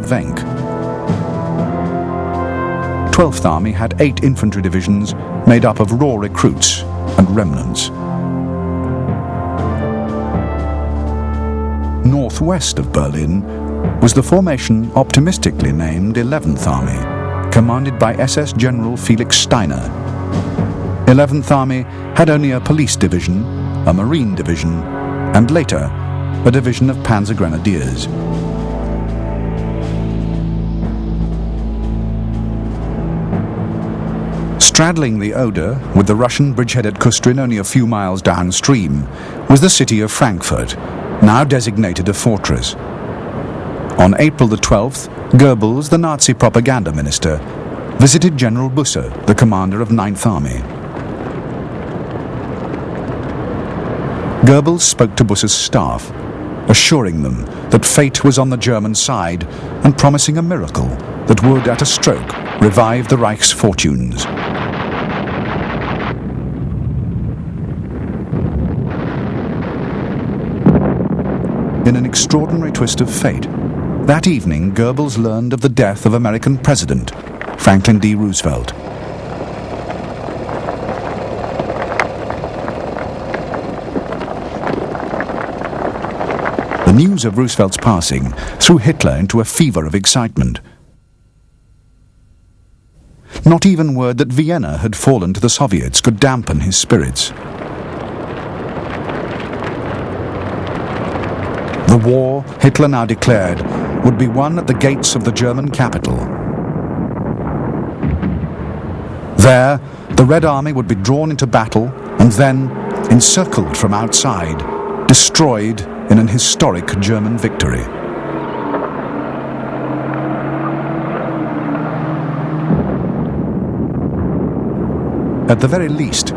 Venk. 12th Army had 8 infantry divisions made up of raw recruits and remnants. Northwest of Berlin was the formation optimistically named 11th Army, commanded by SS General Felix Steiner. 11th Army had only a police division, a marine division, and later a division of Panzer Grenadiers. Straddling the Oder, with the Russian bridgehead at Kustrin only a few miles downstream, was the city of Frankfurt, now designated a fortress. On April the 12th, Goebbels, the Nazi propaganda minister, visited General Busse, the commander of 9th Army. Goebbels spoke to Busse's staff, assuring them that fate was on the German side and promising a miracle that would, at a stroke, revive the Reich's fortunes. In an extraordinary twist of fate, that evening Goebbels learned of the death of American President Franklin D. Roosevelt. The news of Roosevelt's passing threw Hitler into a fever of excitement. Not even word that Vienna had fallen to the Soviets could dampen his spirits. The war, Hitler now declared, would be won at the gates of the German capital. There, the Red Army would be drawn into battle and then, encircled from outside, destroyed in an historic German victory. At the very least,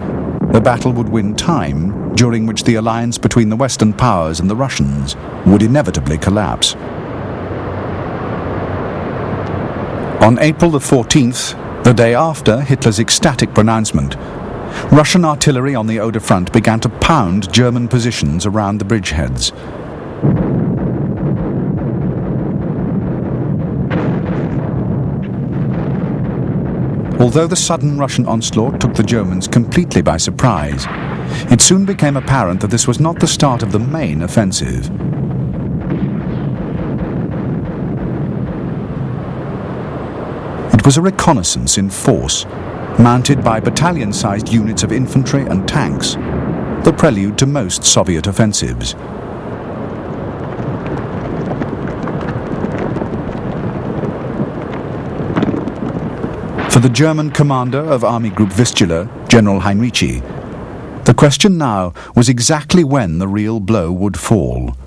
the battle would win time, during which the alliance between the Western powers and the Russians would inevitably collapse. On April the 14th, the day after Hitler's ecstatic pronouncement, Russian artillery on the Oder front began to pound German positions around the bridgeheads. Although the sudden Russian onslaught took the Germans completely by surprise, it soon became apparent that this was not the start of the main offensive. It was a reconnaissance in force, mounted by battalion-sized units of infantry and tanks, the prelude to most Soviet offensives. For the German commander of Army Group Vistula, General Heinrici, the question now was exactly when the real blow would fall.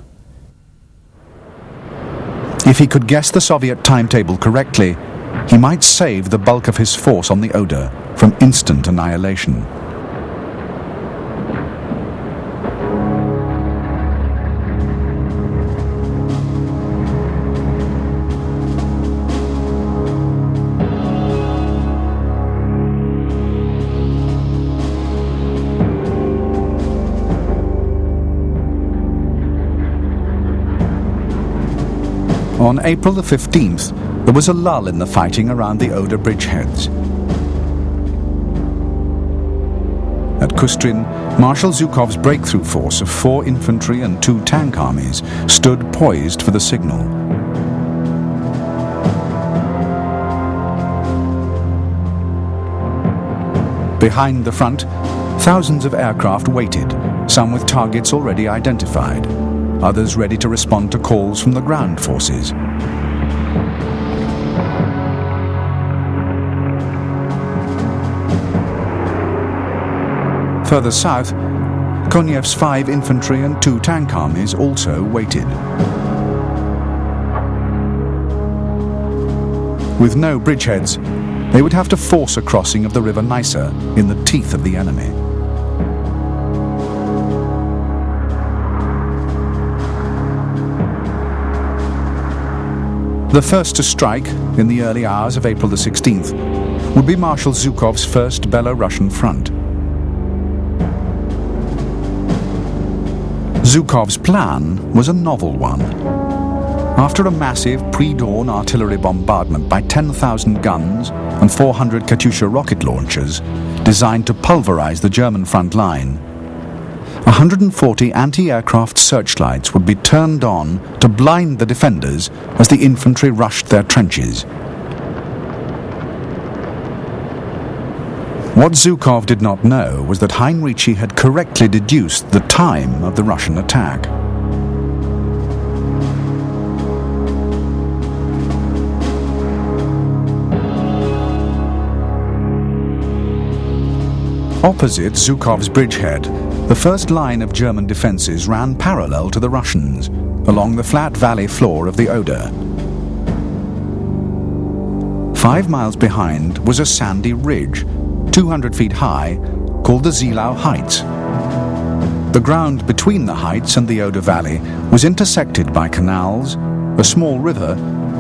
If he could guess the Soviet timetable correctly, he might save the bulk of his force on the Oder from instant annihilation. On April the 15th, there was a lull in the fighting around the Oder bridgeheads. At Kustrin, Marshal Zhukov's breakthrough force of 4 infantry and 2 tank armies stood poised for the signal. Behind the front, thousands of aircraft waited, some with targets already identified, others ready to respond to calls from the ground forces. Further south, Konev's 5 infantry and 2 tank armies also waited. With no bridgeheads, they would have to force a crossing of the river Neisse in the teeth of the enemy. The first to strike, in the early hours of April the 16th, would be Marshal Zhukov's first Belarusian front. Zhukov's plan was a novel one. After a massive pre-dawn artillery bombardment by 10,000 guns and 400 Katyusha rocket launchers designed to pulverize the German front line, 140 anti-aircraft searchlights would be turned on to blind the defenders as the infantry rushed their trenches. What Zhukov did not know was that Heinrici had correctly deduced the time of the Russian attack. Opposite Zhukov's bridgehead, the first line of German defences ran parallel to the Russians, along the flat valley floor of the Oder. 5 miles behind was a sandy ridge, 200 feet high, called the Zielau Heights. The ground between the heights and the Oder Valley was intersected by canals, a small river,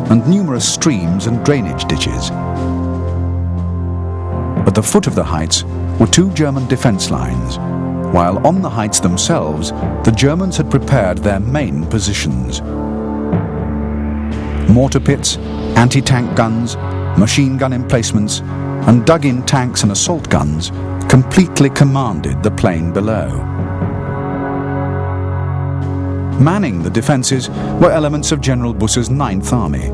and numerous streams and drainage ditches. At the foot of the heights were 2 German defence lines, while on the heights themselves the Germans had prepared their main positions. Mortar pits, anti-tank guns, machine gun emplacements, and dug-in tanks and assault guns completely commanded the plain below. Manning the defences were elements of General Busse's 9th Army.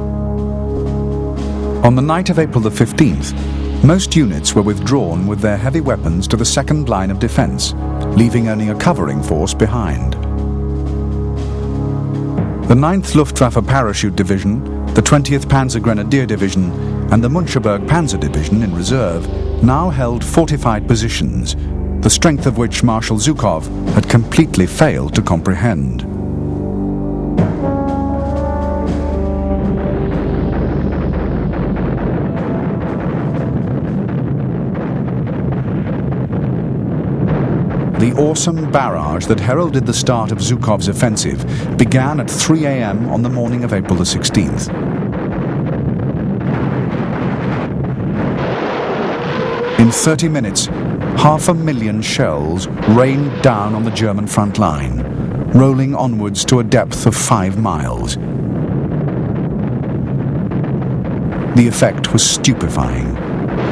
On the night of April the 15th, most units were withdrawn with their heavy weapons to the second line of defence, leaving only a covering force behind. The 9th Luftwaffe Parachute Division, the 20th Panzer Grenadier Division, and the Müncheberg Panzer Division in reserve now held fortified positions, the strength of which Marshal Zhukov had completely failed to comprehend. The awesome barrage that heralded the start of Zhukov's offensive began at 3 a.m. on the morning of April the 16th. In 30 minutes, 500,000 shells rained down on the German front line, rolling onwards to a depth of 5 miles. The effect was stupefying,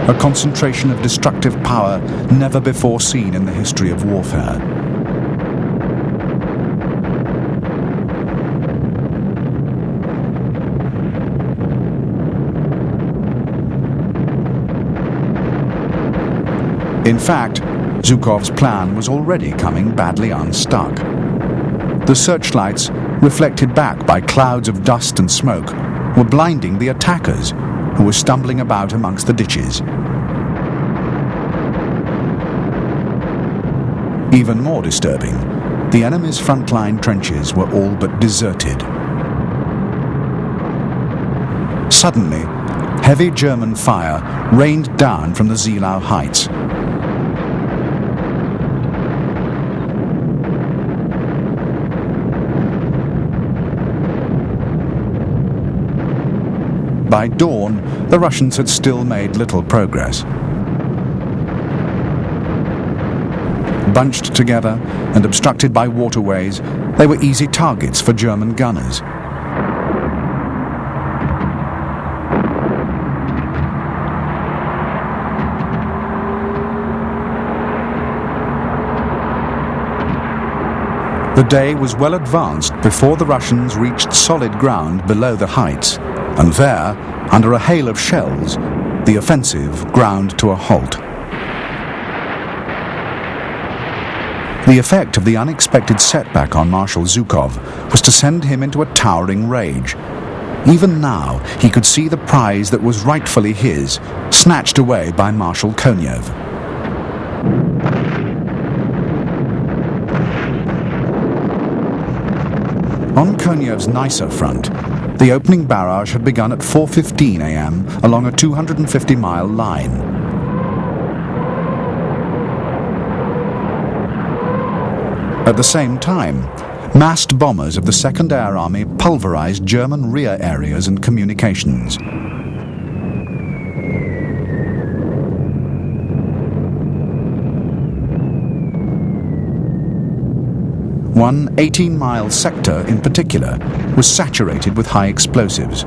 a concentration of destructive power never before seen in the history of warfare. In fact, Zhukov's plan was already coming badly unstuck. The searchlights, reflected back by clouds of dust and smoke, were blinding the attackers, who were stumbling about amongst the ditches. Even more disturbing, the enemy's frontline trenches were all but deserted. Suddenly, heavy German fire rained down from the Zielau Heights. By dawn, the Russians had still made little progress. Bunched together and obstructed by waterways, they were easy targets for German gunners. The day was well advanced before the Russians reached solid ground below the heights, and there, under a hail of shells, the offensive ground to a halt. The effect of the unexpected setback on Marshal Zhukov was to send him into a towering rage. Even now, he could see the prize that was rightfully his, snatched away by Marshal Konev. On Konev's Nysa front, the opening barrage had begun at 4:15 a.m. along a 250-mile line. At the same time, massed bombers of the Second Air Army pulverized German rear areas and communications. One 18-mile sector in particular was saturated with high explosives.